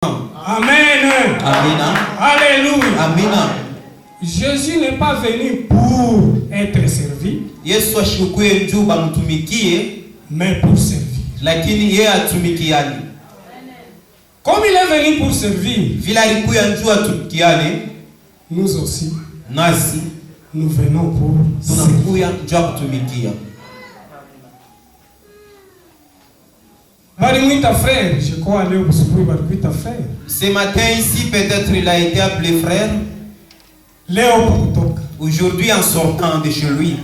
Amen. Amina. Alléluia. Amina. Jésus n'est pas venu pour être servi, Yesu ashikuye njoo bamtumikie, mais pour servir. lakini yeye atumikiane. Comme il est venu pour servir, Vile alikuya njoo atumikiane, nous aussi, nasi nous venons pour servir. tunakuya njoo kutumikia. Balimwita frère, je crois leo busubuhi balimwita frère. Ce matin ici, peut-être il a été appelé frère. Leo kutoka. Aujourd'hui, en sortant de chez lui,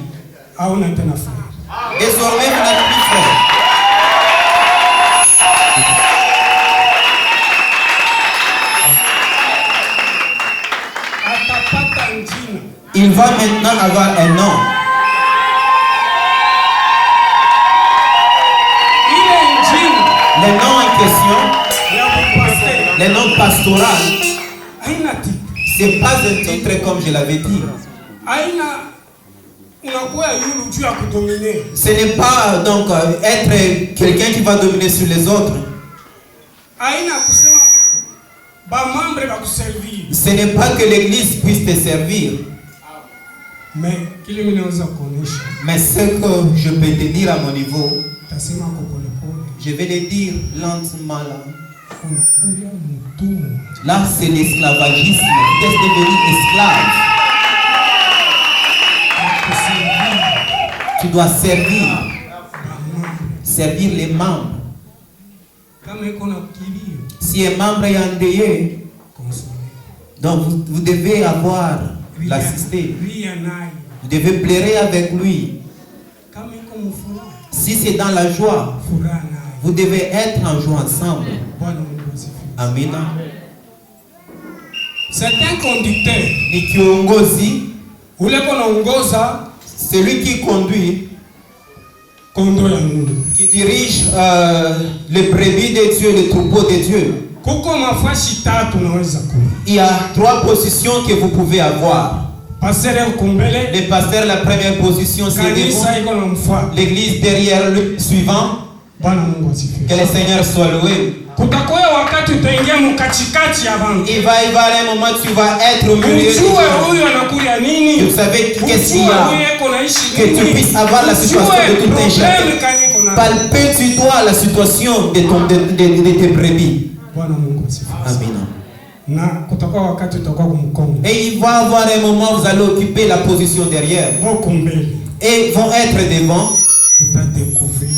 Hauna tena frère. désormais vous n'êtes plus frère. Atapata njina. Il va maintenant avoir un nom. Ile njina Le nom en question, ya kupasteur. le nom pastoral, Haina titre. c'est pas un titre comme je l'avais dit. Haina unakuwa yulu juu ya kudomine. Ce n'est pas donc être quelqu'un qui va dominer sur les autres. Haina kusema ba membre ba kuservir. Ce n'est pas que l'église puisse te servir. Mais kile mimi naweza kuonesha. Mais ce que je peux te dire à mon niveau, Tasema kwa polepole. je vais le dire lentement là. Unakuya mtumwa. Là, c'est l'esclavagisme. Tu es devenu esclave. Tu dois servir. Servir les membres. Kama iko na kilio. Si un membre est endeuillé, donc vous devez avoir l'assister. Vous devez pleurer avec lui. Si c'est dans la joie, vous devez être en joie ensemble. Amen. C'est un conducteur. Ni kiongozi, Ule konaongoza celui qui conduit, kondo ya Mungu. qui dirige les brebis de Dieu, les troupeaux de Dieu. Kuko mafasi tatu naweza kuwa. Il y a 3 positions que vous pouvez avoir. Pasteur kumbele, Le pasteur, la première position, c'est kanisa devant. iko na mfuata. L'église derrière le suivant. Bwana Mungu asifiwe. Que le Seigneur soit loué. Kutakuwa wakati utaingia mkatikati ya bantu. Il va y avoir un moment où tu vas être au milieu. Ujue huyu anakuya nini? Vous savez qu'est-ce qu'il y Ujue a. huyu eko naishi Que tu nini? puisses avoir la situation de tout un chacun. Problème kaniko na. Palpez-tu-toi la situation de tes brebis. Bwana Mungu asifiwe. Amen. Na kutakuwa wakati utakuwa kumkongo. Et il va y avoir un moment où vous allez occuper la position derrière. Boko mbele. Et vont être devant. Utadécouvrir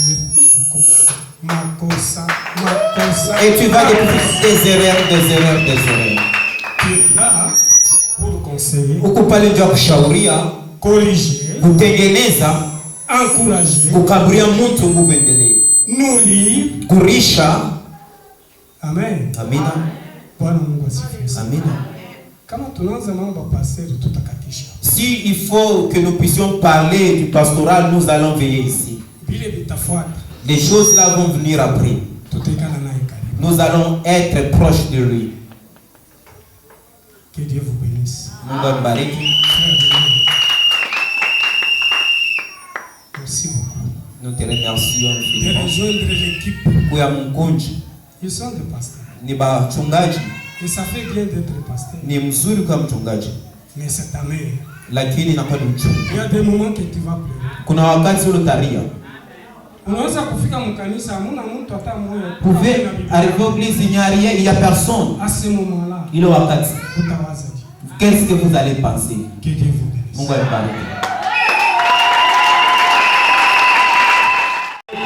makosa. Et tu vas découvrir des erreurs. Tu es là pour conseiller, Ukupale ndio kushauria, corriger, kutengeneza, encourager, kukaburia mtu muendelee. nourrir. Kurisha. Amen. Amina. Bwana Mungu asifiwe. Amina. Kama tunaanza mambo pastor tutakatisha. Si il faut que nous puissions parler du pastoral, nous allons veiller ici. Bile bitafuata. Les choses là vont venir après. Tutekana naye karibu. Nous allons être proches de lui. Que Dieu vous bénisse. Mungu ambariki. Merci beaucoup. Nous te remercions De infiniment. rejoindre l'équipe. Kuya mkunji Ils sont des pasteurs. ni bachungaji, Et ça fait bien d'être pasteur. ni mzuri kwa mchungaji, Mais c'est ta mère. lakini inakuwa ni uchungu. Il y a des moments que tu vas pleurer. Kuna wakati ule utalia. Unaweza kufika mkanisa hamuna mtu hata mmoja. Vous pouvez arriver au église, il n'y a rien, il n'y a personne. À ce moment-là, Ile wakati, utawaza Dieu. qu'est-ce que vous allez penser? Que Dieu vous bénisse. Mungu abariki.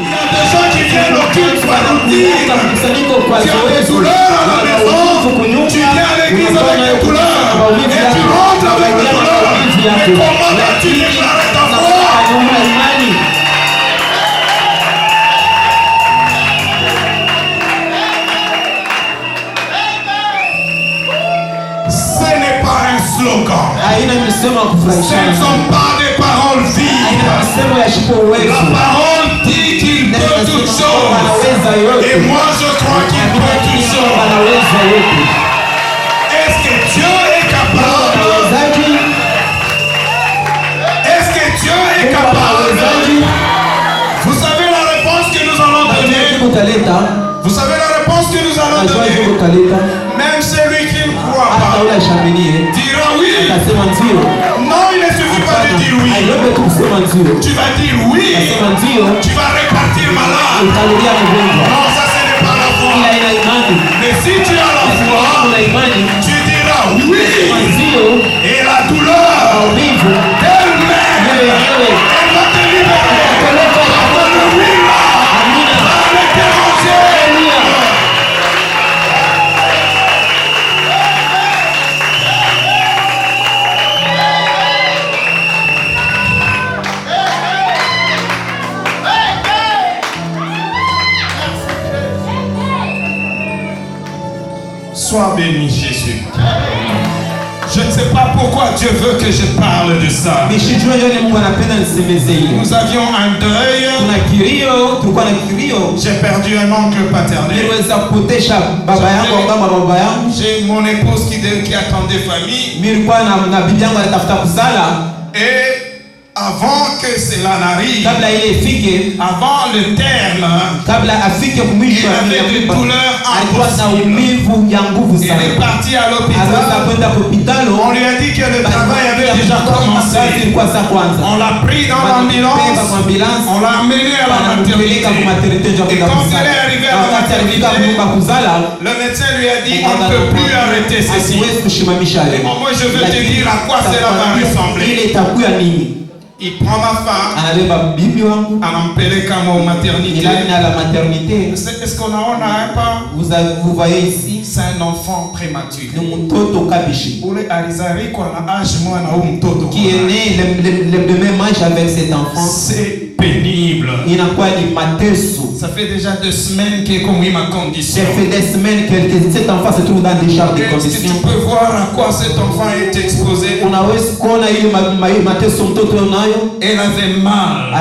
Il y a des gens qui viennent au culte pour nous dire tu as des douleurs à la maison, tu viens à l'église avec des douleurs et tu rentres avec des douleurs. Mais comment vas-tu déclarer ta foi? Ce n'est pas un slogan. Ce ne sont pas des paroles vides. La parole dit qu'il peut toutes choses. Et moi je crois qu'il peut toutes choses. Est-ce que Dieu est capable? Est-ce que Dieu est capable? Vous savez la réponse que nous allons donner? Vous savez la réponse que nous allons même celui qui ne croit pas dira oui. Non, il ne suffit pas de dire oui. Tu vas dire oui. Tu vas répartir malade. Non, ça ce n'est pas la foi. Mais si tu as la foi, tu diras oui. Et la douleur, elle-même, elle va te libérer. Sois béni, Jésus. Je ne sais pas pourquoi Dieu veut que je parle de ça. Nous avions un deuil. J'ai perdu un oncle paternel. J'ai mon épouse qui attendait famille. Et avant que cela n'arrive, avant le terme, il avait des douleurs impossibles. Il est parti à l'hôpital. On lui a dit que le travail avait déjà commencé. On l'a pris dans l'ambulance. On l'a amené à la maternité. Et quand il est arrivé à la maternité, le médecin lui a dit on ne peut plus arrêter ceci. Et moi je veux te dire à quoi cela va ressembler. Il prend ma femme, anampeleka au maternité. Est-ce qu'on a un pas? Vous voyez ici, c'est un enfant prématuré. Qui est né le même âge avec cet enfant. C'est pénible. Ça fait déjà 2 semaines que comme ma condition. Ça fait des semaines que cet enfant se trouve dans des genres de conditions. Tu peux voir à quoi cet enfant est exposé. Elle avait mal.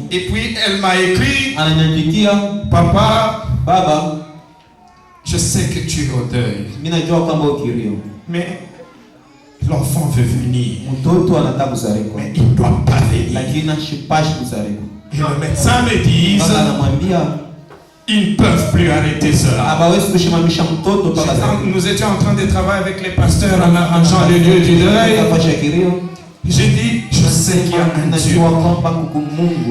Et puis elle m'a écrit, Papa, je sais que tu es au deuil. Mais l'enfant veut venir. Mais il ne doit pas venir. Et le médecin me dit, ils ne peuvent plus arrêter cela. Nous étions en train de travailler avec les pasteurs en arrangeant les lieux du deuil. J'ai dit, je sais qu'il y a un Dieu.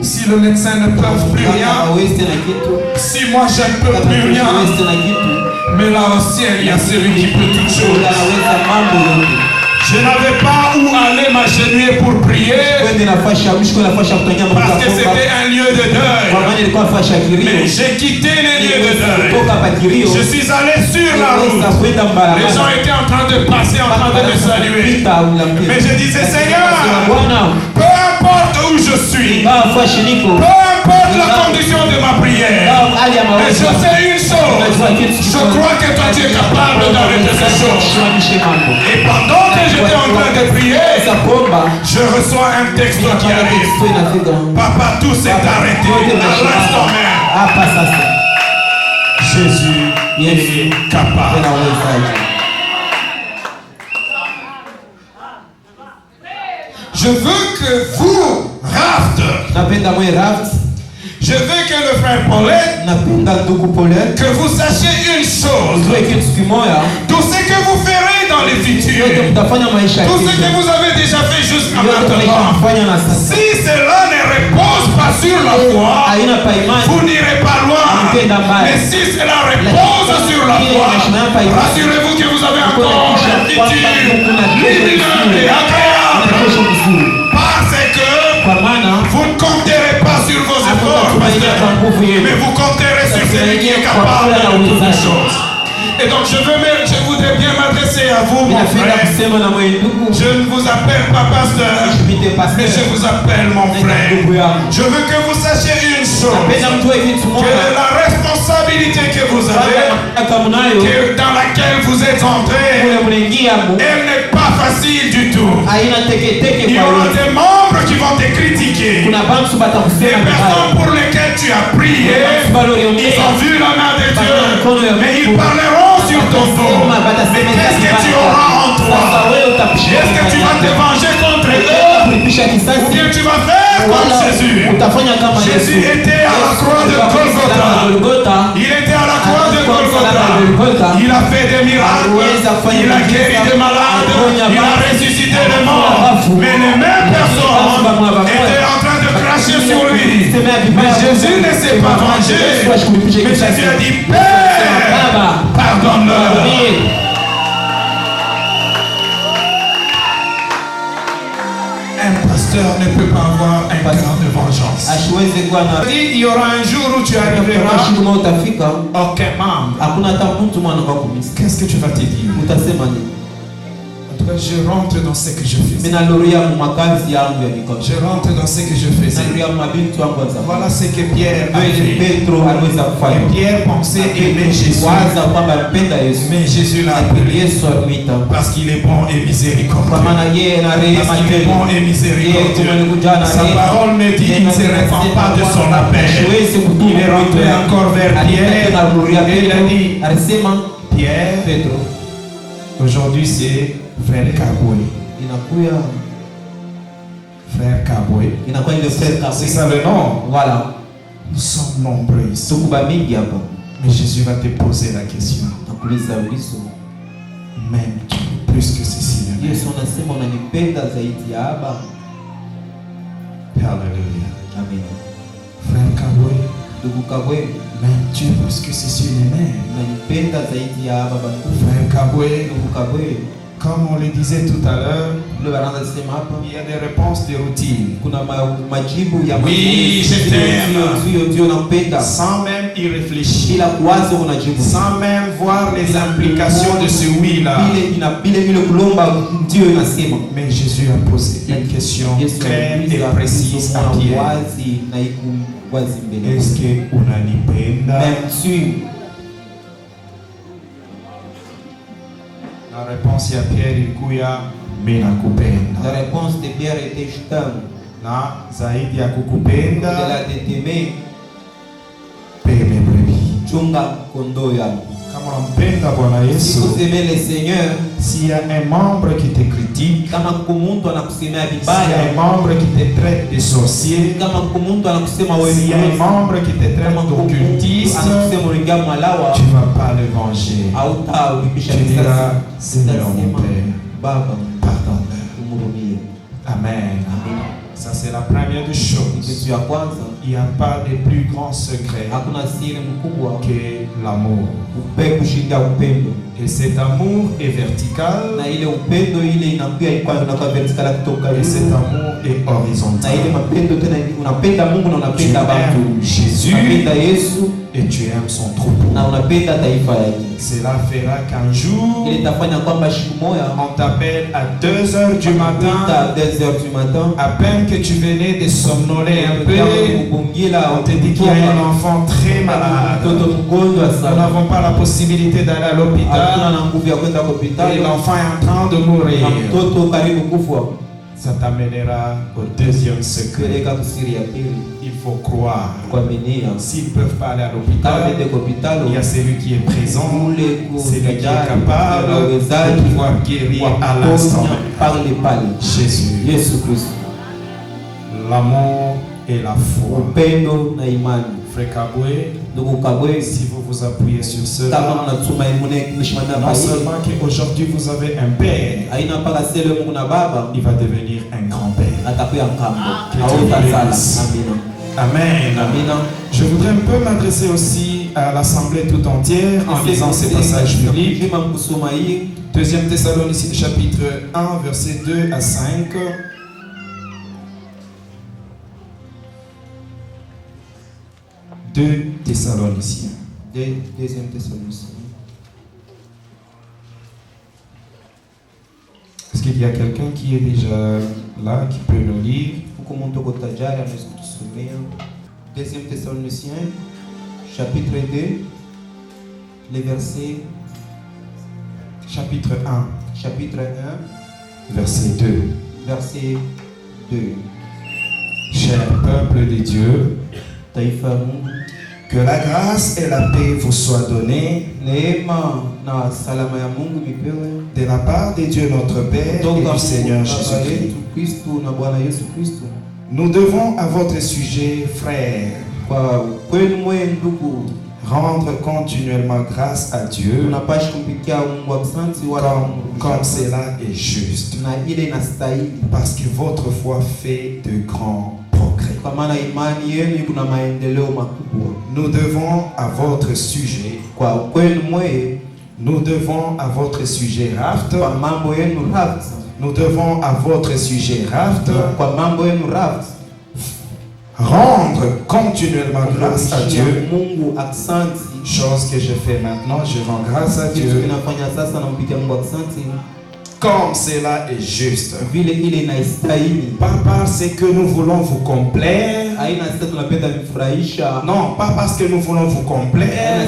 Si le médecin ne peut plus rien, si moi je ne peux plus rien, mais là au ciel, il y a celui qui peut toutes choses. Je n'avais pas où aller m'agenouiller pour prier parce que c'était un lieu de deuil. Mais j'ai quitté les lieux de deuil. Je suis allé sur la route. Les gens étaient en train de passer, en train de me saluer. Mais je disais, Seigneur, peu importe où je suis, peu importe la condition de ma prière, mais je sais une chose, je crois que toi tu es capable d'arrêter ces choses. Et pendant que j'étais en train de prier, je reçois un texte qui arrive. Papa, tout s'est arrêté à l'instant même. Jésus est capable. Je veux que vous, Raft, je veux que le frère Paulette, que vous sachiez une chose. Tout ce que vous ferez dans les futurs, tout ce que vous avez déjà fait jusqu'à maintenant, si cela ne repose pas sur la foi, vous n'irez pas loin. Mais si cela repose sur la foi, rassurez-vous que vous avez encore un futur lumineux et agréable. Parce que vous ne compterez pas sur vos efforts, mais vous compterez sur celui qui est capable de toutes les choses. Et donc je voudrais bien m'adresser à vous, mon frère. Je ne vous appelle pas pasteur, mais je vous appelle mon frère. Je veux que vous sachiez une chose, que la responsabilité que vous avez, dans laquelle vous êtes entré, elle n'est pas facile du tout. Il y aura des membres qui vont te critiquer. Des personnes pour lesquelles tu as prié, ils ont vu la main de Dieu, mais ils parleront sur ton dos. Mais qu'est-ce que tu auras en toi? Est-ce que tu vas te venger contre eux? Ou bien tu vas faire comme Jésus? Jésus était à la croix de Golgotha. Il était à Il a fait des miracles. Il a guéri des malades. Il a ressuscité les morts. Mais les mêmes personnes étaient en train de cracher sur lui. Mais Jésus ne s'est pas vengé. Mais Jésus a dit, Père, pardonne-leur. Un pasteur ne peut pas avoir un cœur de vengeance. Il y aura un jour où tu arriveras aucun membre. Qu'est-ce que tu vas te dire? Je rentre dans ce que je fais. Je rentre dans ce que je faisais. Voilà ce que Pierre a fait. Et Pierre pensait aimer Jésus. Mais Jésus l'a appelé parce qu'il est bon et miséricordieux. Parce qu'il est bon et miséricordieux. Sa parole me dit qu'il ne se répand pas de son appel. Il est rentré encore vers Pierre et il a dit, Pierre, aujourd'hui c'est Frère Kaboué. Frère Kaboué. C'est ça le nom. Voilà. Nous sommes nombreux ici. Mais Jésus va te poser la question. M'aimes-tu plus que ceci? Alléluia. Frère Kaboué. M'aimes-tu plus que ceci? Frère Kaboué. Comme on le disait tout à l'heure, il y a des réponses de routine. Oui, je t'aime. Sans même y réfléchir. Sans même voir les implications de ce oui-là. Mais Jésus a posé une question claire et précise à Pierre. Est-ce que unanipenda? La réponse ya Pierre ilikuwa mimi nakupenda. La réponse de Pierre était je t'aime. Na zaidi ya kukupenda, au-delà de t'aimer, peme brebis. Chunga kondoo yangu. Kama unampenda Bwana Yesu, si vous aimez le Seigneur, s'il y a un membre qui te critique, kama mtu anakusemea vibaya, s'il y a un membre qui te traite de sorcier, kama mtu anakusema wewe, s'il y a un membre qui te traite d'occultiste, tu ne vas pas le venger. Tu diras, Seigneur mon Père, pardonne-leur. Amen. Ça c'est la première des choses. Il n'y a pas de plus grand secret que l'amour. Et cet amour est vertical. Et cet amour est horizontal. Tu aimes Jésus et tu aimes son troupeau. Cela fera qu'un jour on t'appelle à 2h du matin, à peine que tu venais de somnoler un peu, on te dit qu'il y a un enfant très malade. Nous n'avons pas la possibilité d'aller à l'hôpital et l'enfant est en train de mourir. Ça t'amènera au deuxième secret. Il faut croire. S'ils ne peuvent pas aller à l'hôpital, il y a celui qui est présent, celui qui est capable de pouvoir guérir à l'instant. Jésus. L'amour et la foi. Frère Kaboué, si vous vous appuyez sur cela, non seulement qu'aujourd'hui vous avez un père, il va devenir un grand-père. Amen. Je voudrais un peu m'adresser aussi à l'assemblée tout entière en lisant ces passages bibliques. 2 Thessaloniciens chapitre 1 versets 2 à 5. 2 Thessaloniciens. Est-ce qu'il y a quelqu'un qui est déjà là, qui peut nous lire? 2 Thessaloniciens, chapitre 2, les versets. Chapitre 1. Chapitre 1, verset 2. Verset 2. Cher peuple de Dieu, que la grâce et la paix vous soient données de la part de Dieu notre Père et du Seigneur Jésus-Christ. Nous devons à votre sujet, frères, rendre continuellement grâce à Dieu comme cela est juste. Parce que votre foi fait de grands progrès. Nous devons à votre sujet, nous devons à votre sujet Raft, nous devons à votre sujet Raft rendre continuellement grâce à Dieu. Chose que je fais maintenant, je rends grâce à Dieu comme cela est juste. Pas parce que nous voulons vous complaire. Non, pas parce que nous voulons vous complaire.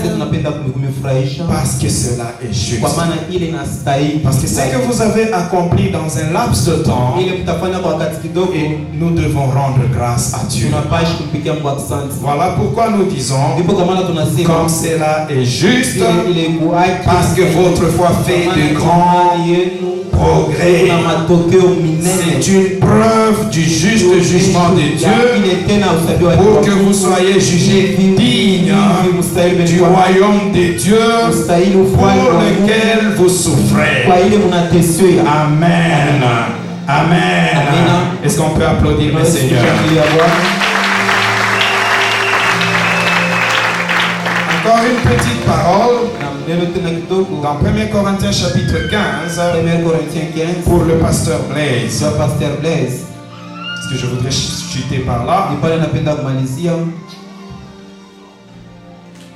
Parce que cela est juste. Parce que ce que vous avez accompli dans un laps de temps, et nous devons rendre grâce à Dieu. Voilà pourquoi nous disons comme cela est juste, parce que votre foi fait de grands progrès. C'est une preuve du juste jugement de Dieu pour que vous soyez jugés dignes du royaume de Dieu pour lequel vous souffrez. Amen. Amen. Est-ce qu'on peut applaudir le Seigneur? Encore une petite parole dans 1 Corinthiens chapitre 15 pour le pasteur Blaise. Parce que je voudrais chuter par là.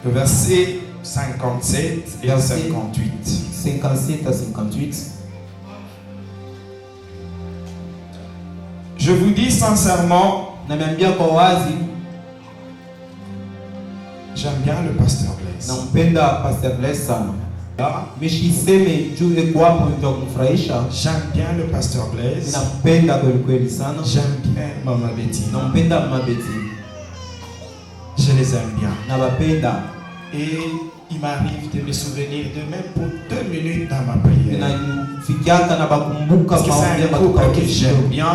Le verset 57 et 58. 57 à 58. Je vous dis sincèrement, j'aime bien le pasteur Blaise. J'aime bien le pasteur Blaise. J'aime bien Maman Betty. Je les aime bien. Et il m'arrive de me souvenir de même pour 2 minutes dans ma prière. Parce que c'est un couple que j'aime bien.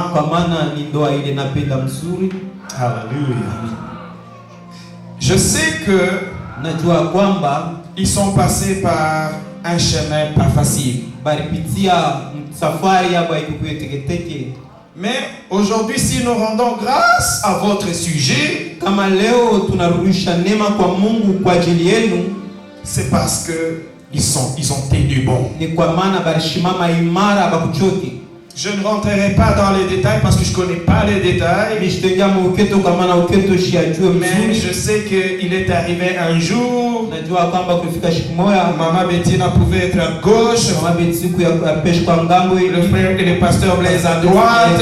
Alléluia. Je sais que ils sont passés par un chemin pas facile. Mais aujourd'hui, si nous rendons grâce à votre sujet, c'est parce que ils ont tenu bon. Je ne rentrerai pas dans les détails parce que je ne connais pas les détails. Mais je sais qu'il est arrivé un jour. Maman Bettina pouvait être à gauche. Le frère et le pasteur Blaise à droite.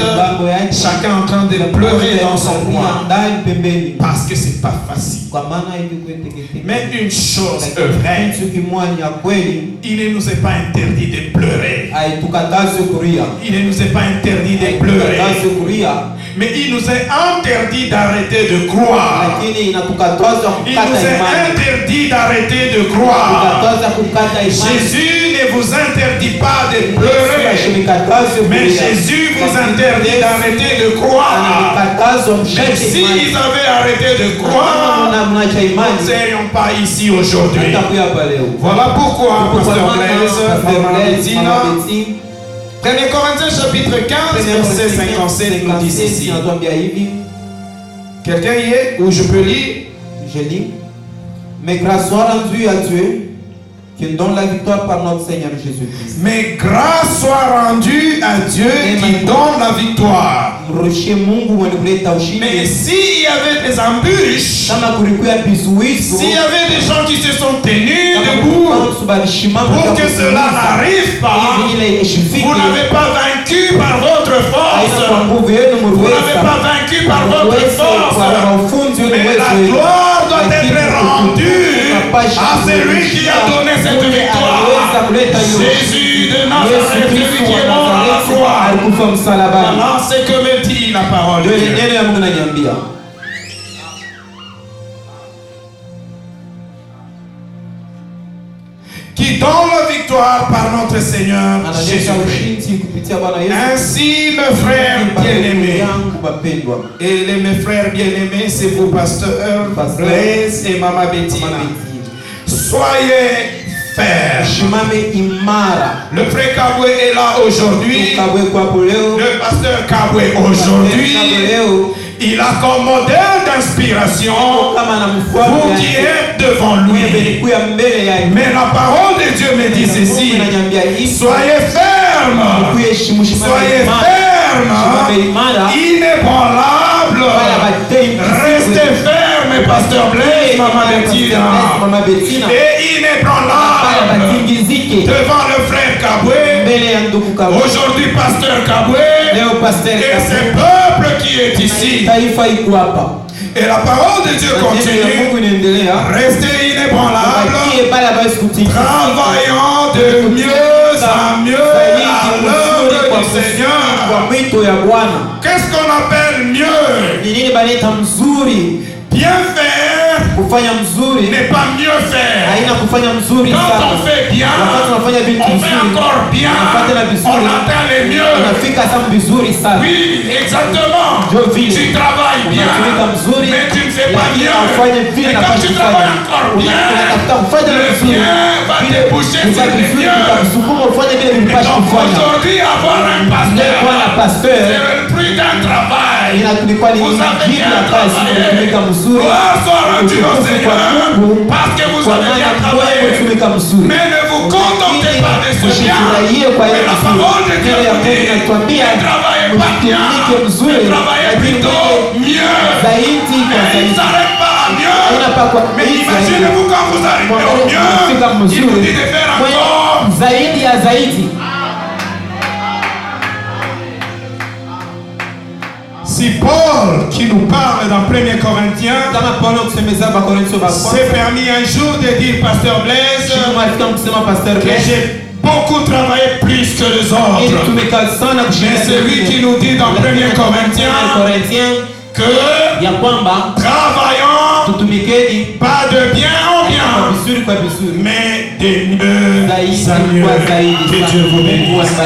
Chacun en train de pleurer dans son coin. Parce que c'est pas facile. Mais une chose est vraie. Il ne nous est pas interdit de pleurer. Il ne nous est pas interdit de pleurer. Mais il nous est interdit d'arrêter de croire. Il nous est interdit d'arrêter de croire. Jésus ne vous interdit pas de pleurer. Mais Jésus vous interdit d'arrêter de croire. Mais s'ils avaient arrêté de croire, nous ne serions pas ici aujourd'hui. Voilà pourquoi, pasteur Blaise, 1 Corinthiens chapitre 15, verset 57 nous dit ceci. Quelqu'un y est? Ou je peux lire? Je lis. Mais grâce soit rendue à Dieu qui donne la victoire par notre Seigneur Jésus-Christ. Mais grâce soit rendue à Dieu qui donne la victoire. Mais s'il y avait des embûches, s'il y avait des gens qui se sont tenus debout pour que cela n'arrive pas, vous n'avez pas vaincu par votre force. Vous n'avez pas vaincu par votre force. Mais la gloire doit être rendue à celui qui a donné cette victoire. Jésus de Nazareth, celui qui est mort à la croix. Maintenant, c'est que me dit la parole de Dieu. Qui donne la victoire par notre Seigneur Jésus-Christ. Ainsi, mes frères bien-aimés, et mes frères bien-aimés, c'est vous, pasteur Blaise et Maman Betty. soyez fermes. Shimame imara. Le frère Kabwe est là aujourd'hui. Le pasteur Kabwe aujourd'hui. Il a comme modèle d'inspiration vous qui êtes devant lui. Mais la parole de Dieu me dit ceci: soyez fermes, soyez fermes, inébranlables, restez fermes, pasteur Blaise, Maman Bettina, et inébranlables devant le frère Kabwe. Aujourd'hui, pasteur Kabwe et ce peuple qui est ici. Et la parole de Dieu continue. Restez inébranlables, travaillant de mieux en mieux à l'œuvre du Seigneur. Qu'est-ce qu'on appelle mieux? Bien faire n'est pas mieux faire. Quand on fait bien, on fait encore bien, on atteint les mieux. Oui, exactement. Tu travailles bien, mais tu ne fais pas bien. Et quand tu travailles encore bien, le bien va déboucher sur les mieux. Donc aujourd'hui, avoir un pasteur, c'est le prix d'un travail. Vous avez bien travaillé. Gloire soit rendue au Seigneur parce que vous avez bien travaillé. Mais ne vous contentez pas de ce bien. Et la parole de Dieu vous dit: ne travaillez pas bien, ne travaillez plutôt mieux. Et il ne s'arrête pas à mieux. Mais imaginez-vous quand vous arrivez au mieux, il vous dit de faire encore zaidi. Si Paul, qui nous parle dans 1 Corinthiens, s'est permis un jour de dire, pasteur Blaise, que j'ai beaucoup travaillé plus que les autres. Mais celui qui nous dit dans 1 Corinthiens que travaillons pas de bien en bien, mais de mieux à mieux. Que Dieu vous bénisse.